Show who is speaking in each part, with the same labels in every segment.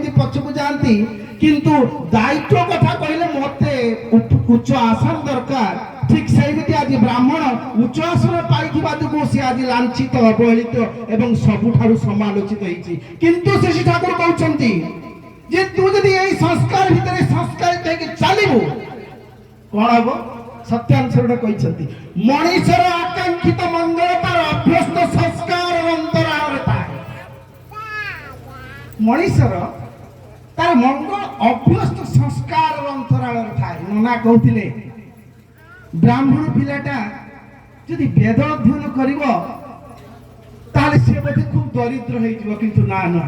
Speaker 1: କେମିତି ପଛକୁ ଯାଆନ୍ତି, କିନ୍ତୁ ଦାୟିତ୍ୱ କଥା କହିଲେ ମତେ ଉଚ୍ଚ ଆସନ ଦରକାର। ঠিক সেইମିତି ଆଜି ବ୍ରାହ୍ମଣ ଉଚ୍ଚ ଆସନ ପାଇଥିବା ଯୋଗୁଁ ସେ ଆଜି ଲାଞ୍ଛିତ ଅବହେଳିତ ଏବଂ ସବୁଠାରୁ ସମାଲୋଚିତ ହେଇଛି। କିନ୍ତୁ ଶଶୀ ଠାକୁର କହୁଛନ୍ତି ଯେ ତୁ ଯଦି ଏଇ ସଂସ୍କାର ଭିତରେ ସଂସ୍କାରିତ ହେଇକି ଚାଲିବୁ କଣ ହବ? ସତ୍ୟାଂଶରେ କହିଛନ୍ତି ମଣିଷର ଆକାଂକ୍ଷିତ ମଙ୍ଗଳ ତାର ଅଭ୍ୟସ୍ତ ସଂସ୍କାର ଅନ୍ତରାଳରେ ଥାଏ। ମଣିଷର ତାର ମଙ୍ଗଳ ଅଭ୍ୟସ୍ତ ସଂସ୍କାର ଅନ୍ତରାଳରେ ଥାଏ। ନନା କହୁଥିଲେ ବ୍ରାହ୍ମଣ ପିଲାଟା ଯଦି ବେଦ ଅଧ୍ୟୟନ କରିବ ତାହେଲେ ସେ ବୋଧେ ଖୁବ ଦରିଦ୍ର ହେଇଯିବ, କିନ୍ତୁ ନା ନା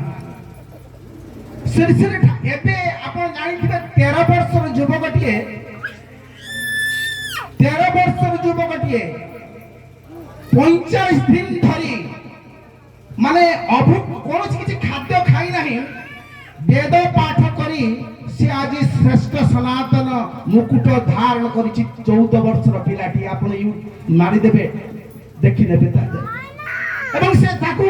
Speaker 1: ଏବେ ଆପଣ ଜାଣିଥିବେ 13 ବର୍ଷର ଯୁବକଟିଏ 45 ଦିନ ଧରି ମାନେ କୌଣସି କିଛି ଖାଦ୍ୟ ଖାଇ ନାହିଁ, ବେଦ ପାଠ କରି ସେ ଆଜି ଶ୍ରେଷ୍ଠ ସନାତନ ମୁକୁଟ ଧାରଣ କରିଛି। 14 ବର୍ଷର ପିଲାଟି, ଆପଣ ମାରିଦେବେ ଦେଖିନେବେ ଏବଂ ସେ ତାକୁ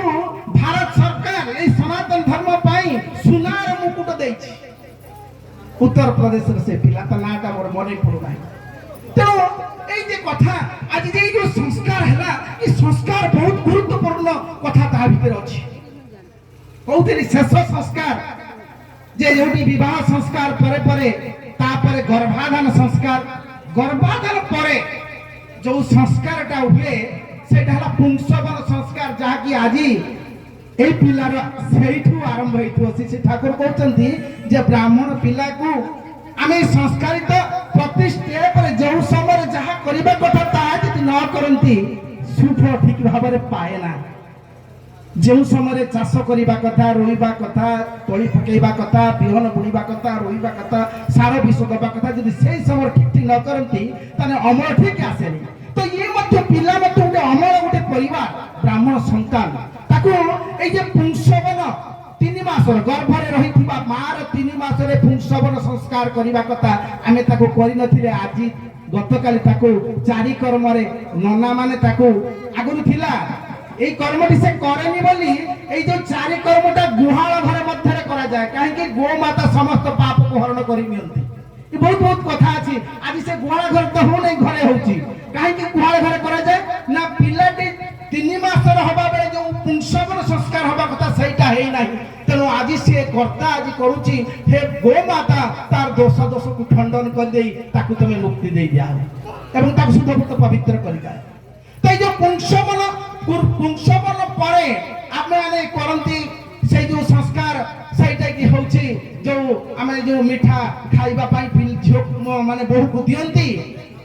Speaker 1: ଭାରତ ସରକାର এই ସନାତନ ଧର୍ମ ପାଇଁ ସୁନାର ମୁକୁଟ ଦେଇଛି। ଉତ୍ତରପ୍ରଦେଶର ସେ ପିଲା, ତା ନାଁଟା ମୋର ମନେ ପଡୁନାହିଁ। ତେଣୁ এই যে কথা আজ যে এই সংস্কার ହେଲା, এই সংস্কার ବହୁତ গুরুত্বপূর্ণ কথা ତା ଭିତରେ ଅଛି। କହୁଥିଲି ଶେଷ ସଂସ୍କାର যে ଯୋଉଠି ବିବାହ ସଂସ୍କାର ପରେ ପରେ ତାପରେ ଗର୍ଭାଧାନ ସଂସ୍କାର, ଗର୍ଭାଧାନ ପରେ ଯୋଉ ସଂସ୍କାରଟା ହୁଏ ସେଇଟା ହେଲା ପୁଂସବନ ସଂସ୍କାର, ଯାହାକି ଆଜି এই ପିଲାର ସେଇଠୁ ଆରମ୍ଭ ହେଇଥିବ। ଶ୍ରୀ ଠାକୁର କହୁଛନ୍ତି ଯେ ବ୍ରାହ୍ମଣ ପିଲାକୁ ଆମେ ସଂସ୍କାରିତ ପ୍ରତି ଷ୍ଟେପରେ ଯେଉଁ ସମୟରେ ଯାହା କରିବା କଥା ତାହା ଯଦି ନ କରନ୍ତି ସୁଫଳ ଠିକ ଭାବରେ ପାଏ ନା। ଯେଉଁ ସମୟରେ ଚାଷ କରିବା କଥା, ରୋଇବା କଥା, ତଳି ପକେଇବା କଥା, ବିହନ ବୁଣିବା କଥା, ରୋଇବା କଥା, ସାର ବିଷ ଦେବା କଥା, ଯଦି ସେଇ ସମୟରେ ଠିକ ଠିକ ନ କରନ୍ତି ତାହେଲେ ଅମଳ ଠିକ ଆସେନି। ତ ଇଏ ମଧ୍ୟ ପିଲା ମଧ୍ୟ ଗୋଟେ ଅମଳ ଗୋଟେ ପରିବାର ବ୍ରାହ୍ମଣ ସନ୍ତାନ, ତାକୁ এই যে পুংসবন 3 মাসର ଗର୍ଭରେ ରହିଥିବା ମାର 3 ମାସରେ ପୁଂସବନ ସଂସ୍କାର କରିବା କଥା ଆମେ ତାକୁ କରିନଥିଲେ। ଆଜି ଗତକାଲି ତାକୁ 4 କର୍ମରେ ନନା ମାନେ ତାକୁ ଆଗରୁ ଥିଲା এই কর্মটি সে করেনি বলি এই যে 4 কর্মটা গুহাଳ ঘর ମଧ୍ୟରେ କରାଯାଏ, କାହିଁକି ଗୋମାତା ସମସ୍ତ ପାପକୁ ହରଣ କରି ନିଅନ୍ତି। ବହୁତ ବହୁତ କଥା ଅଛି। ଆଜି ସେ ଗୁହାଳ ଘର ତ ହଉନି, ଘରେ ହଉଛି। କାହିଁକି ଗୁହାଳ ଘରେ କରାଯାଏ ନା ପିଲାଟି 3 ମାସର ହବା ବେଳେ ଯୋଉ ପୁଂସବନ ସଂସ୍କାର ହବା କଥା ସେଇଟା ହେଇ ନାହିଁ। ତେଣୁ ଆଜି ସେ କର୍ତ୍ତା ଆଜି କରୁଛି ହେ ଗୋମାତା ତାର ଦୋଷକୁ ଖଣ୍ଡନ କରିଦେଇ ତାକୁ ତମେ ମୁକ୍ତି ଦେଇ ଦିଆ ଏବଂ ତାକୁ ଶୁଦ୍ଧଭୂତ ପବିତ୍ର କରିଦିଏ। ତ এই যে পুংসবন পরে ଆମେ କରନ୍ତି ସେଇ ଯୋଉ ସଂସ୍କାର ସେଇଟା କି ହଉଛି ଯୋଉ ଆମେ ଯୋଉ ମିଠା ଖାଇବା ପାଇଁ ଝିଅ ମାନେ ବୋହୂକୁ ଦିଅନ୍ତି,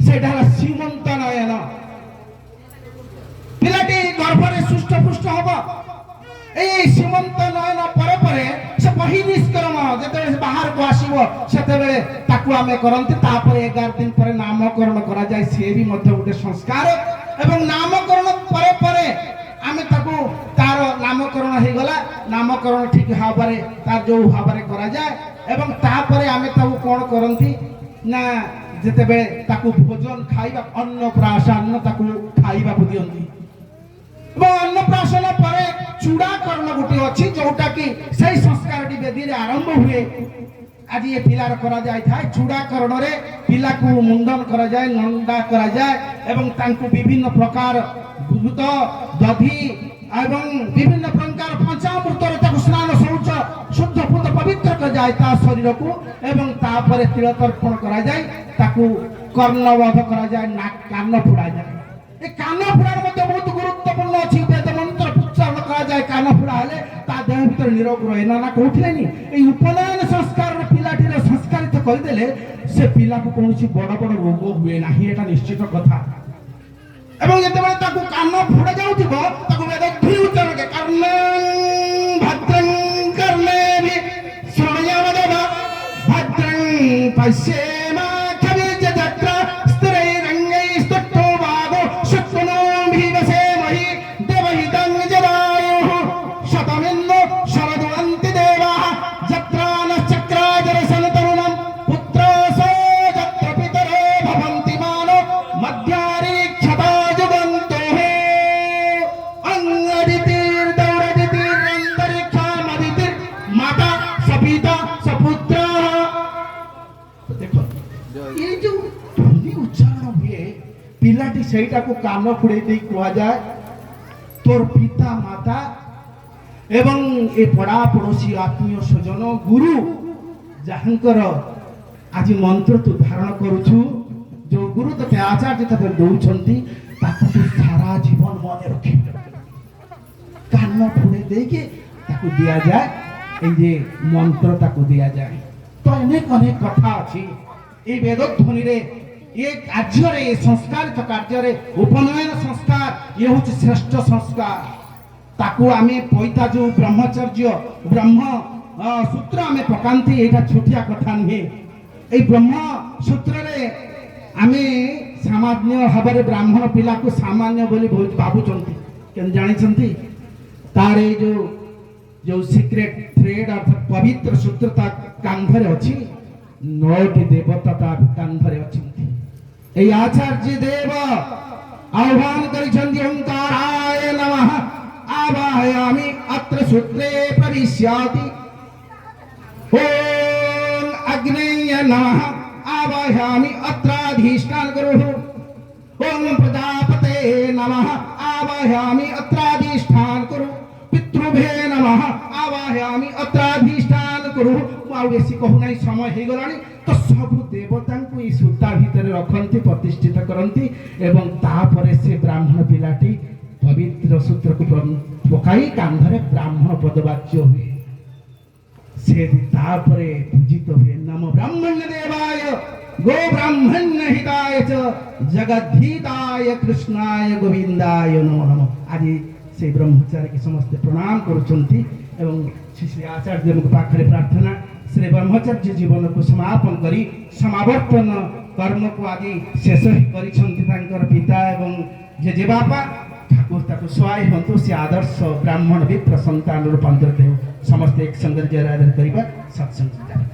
Speaker 1: ସେଇଟା ହେଲା ସୀମନ୍ତ ନୟନ। ପିଲାଟି ଗର୍ଭରେ ସୁଷ୍ଟପୁଷ୍ଟ ହବ। এই সীমন্ত নয়ন ପରେ ପରେ ସେ বহিনিষ্করণ যেତେବେଳେ ବାହାରକୁ ଆସିବ ସେତେବେଳେ ତାକୁ ଆମେ କରନ୍ତି। ତାପରେ 11 ଦିନ ପରେ ନାମକରଣ କରାଯାଏ, ସେ ବି ମଧ୍ୟ ଗୋଟେ ସଂସ୍କାର। ଏବଂ ନାମକରଣ ପରେ ପରେ ଆମେ ତାକୁ ତାର ନାମକରଣ ହେଇଗଲା, ନାମକରଣ ଠିକ ଭାବରେ ତାର ଯୋଉ ଭାବରେ କରାଯାଏ ଏବଂ ତାପରେ ଆମେ ତାକୁ କଣ କରନ୍ତି ନା ଯେତେବେଳେ ତାକୁ ଭୋଜନ ଖାଇବା ଅନ୍ନପ୍ରାଶନ ତାକୁ ଖାଇବାକୁ ଦିଅନ୍ତି। এবং ଅନ୍ନପ୍ରାଶନ ପରେ ଚୂଡ଼ାକରଣ ଗୋଟେ ଅଛି ଯୋଉଟା କି সেই ସଂସ୍କାରଟି ବେଦୀରେ ଆରମ୍ଭ ହୁଏ। ଆଜି ଏ ପିଲାର କରାଯାଇଥାଏ। ଚୂଡ଼ାକରଣରେ ପିଲାକୁ ମୁଣ୍ଡନ କରାଯାଏ, ନଣ୍ଡା କରାଯାଏ ଏବଂ ତାଙ୍କୁ ବିଭିନ୍ନ ପ୍ରକାର ଦୁଧ ଦଧି ଏବଂ ବିଭିନ୍ନ ପ୍ରକାର ପଞ୍ଚାମୃତରେ ତାକୁ ସ୍ନାନ ଶୌଚ ଶୁଦ୍ଧ ପୂତ ପବିତ୍ର କରାଯାଏ ତା ଶରୀରକୁ ଏବଂ ତାପରେ ତିଳ ତର୍ପଣ କରାଯାଏ, ତାକୁ କର୍ଣ୍ଣବଧ କରାଯାଏ, କାନ ଫୁଡ଼ାଯାଏ। ଏ କାନ ଫୁଡ଼ାର ମଧ୍ୟ ବହୁତ ଗୁରୁତ୍ୱପୂର୍ଣ୍ଣ ଅଛି। ବେଦ ମନ୍ତ୍ର ଉଚ୍ଚାରଣ କରାଯାଏ, କାନ ଫୁଡ଼ା ହେଲେ ତା ଦେହ ଭିତରେ ନିରୋଗ ରହେ। ନା କହୁଥିଲେନି ଏଇ ଉପନୟନ ସଂସ୍କାରରେ ପିଲାଟିର ସଂସ୍କାରିତ କରିଦେଲେ ସେ ପିଲାକୁ କୌଣସି ବଡ଼ ବଡ଼ ରୋଗ ହୁଏ ନାହିଁ, ଏଟା ନିଶ୍ଚିତ କଥା। ଏବଂ ଯେତେବେଳେ ତାକୁ କାନ ଫୁଡ଼ା ଯାଉଥିବ ତାକୁ ବେଦ ଉଚ୍ଚାରଣ କର୍ଣ୍ଣ ଭଦ୍ରଂ କର୍ଣ୍ଣେଭି ଶୃଣୁୟାମଦେବ ଭଦ୍ରଂ ପଶ୍ୟେମ କବିଜ ଯାତ୍ରା ସ୍ଥିରୈରଙ୍ଗୈ ସ୍ତୁଷ୍ଠୋ ବାଗୋ ଶକ୍ନୋ ভীমসেমহি দেবহিতং জরায়ুঃ শতমিন্দু শরদুন্তি দেবাঃ যত্রা নশ্চক্রাজর সনতরুণম পুত্রসো যত্র পিতরো ভবন্তি মানো মধ্যারি ক্ষতা যুগন্তো অঙ্গদিতির দৌরদিতির অন্তরিক্ষামদিতির মাতা সপিতা ये जो ध्वनि उच्चारण हुए पिलाटी ସେଇଟାକୁ କାନ ଫୁଡେଇ ଦେଇ କୁହାଯାଏ ତୋର ପିତା ମାତା ଏବଂ ଏ ପଡ଼ା ପଡ଼ୋଶୀ ଆତ୍ମୀୟ ସ୍ୱଜନ ଗୁରୁ ଯାହାଙ୍କର ଆଜି ମନ୍ତ୍ର ତୁ ଧାରଣ କରୁଛୁ ଯୋଉ ଗୁରୁ ତତେ ଆଚାର୍ଯ୍ୟ ତତେ ଦଉଛନ୍ତି ତାକୁ ତୁ ସାରା ଜୀବନ ମନେ ରଖିବୁ କାନ ଫୁଡେଇ ଦେଇକି ତାକୁ ଦିଆଯାଏ এই যে মন্ত্র তাকে দিয়াযাଏ তো অনেক অনেক কথা ଅଛି এই বেদধ্বনিরে ଏ କାର୍ଯ୍ୟରେ ଏ ସଂସ୍କାରିତ କାର୍ଯ୍ୟରେ ଉପନୟନ ସଂସ୍କାର ଇଏ ହେଉଛି ଶ୍ରେଷ୍ଠ ସଂସ୍କାର ତାକୁ ଆମେ ପଇତା ଯେଉଁ ବ୍ରହ୍ମଚର୍ଯ୍ୟ ବ୍ରହ୍ମ ସୂତ୍ର ଆମେ ପକାନ୍ତି ଏଇଟା ଛୋଟିଆ କଥା ନୁହେଁ এই ବ୍ରହ୍ମ ସୂତ୍ରରେ ଆମେ ସାମାନ୍ୟ ଭାବରେ ବ୍ରାହ୍ମଣ ପିଲାକୁ ସାମାନ୍ୟ ବୋଲି ଭାବୁଛନ୍ତି କେମିତି ଜାଣିଛନ୍ତି ତାର ଏଇ ଯେଉଁ ସିକ୍ରେଟ थ्रेड अर्थात पवित्र सूत्र ता कांधरे अछि 9टी देवता ता कांधरे अछंती ए आचार्य देव आह्वान करिछन्ति ओंकाराय नमः आवाहयामि अत्र सूत्रे प्रविश्याति ओम अग्नेय नमः आवाहयामि अत्राधिष्ठान करोः ओम प्रजापते नमः आवाहयामि अत्राधिष्ठान करोः पितृभे नमः आवाहयामि अत्राधिष्ठान करू आ बेसी कहू नाही समय हे गलानी तो सब देवता को ई सूता भीतर रखंती प्रतिष्ठित करंती एवं तापरे से ब्राह्मण पिलाटी पवित्र सूत्र को पकाई कांधरे ब्राह्मण पदवाच्य हुए से तापरे पूजित हुए नमो ब्राह्मण्य देवाय गो ब्राह्मण्य हिताय च जगद्धिताय कृष्णाय गोविंदाय नमो नमो आदि से ब्रह्मचारी के समस्त प्रणाम करुचंती एवं श्री आचार्य पाखरे प्रार्थना श्री ब्रह्मचर्य जीवन को समापन करी समावर्तन कर्म को आदि शेष करिछंती तांकर पिता एवं जे बापा ठाकुर ताको सहाय हंतु से आदर्श ब्राह्मण विप्र संतान रूपांतरित हो समस्त एक संग जय राधे करिबा सत्संग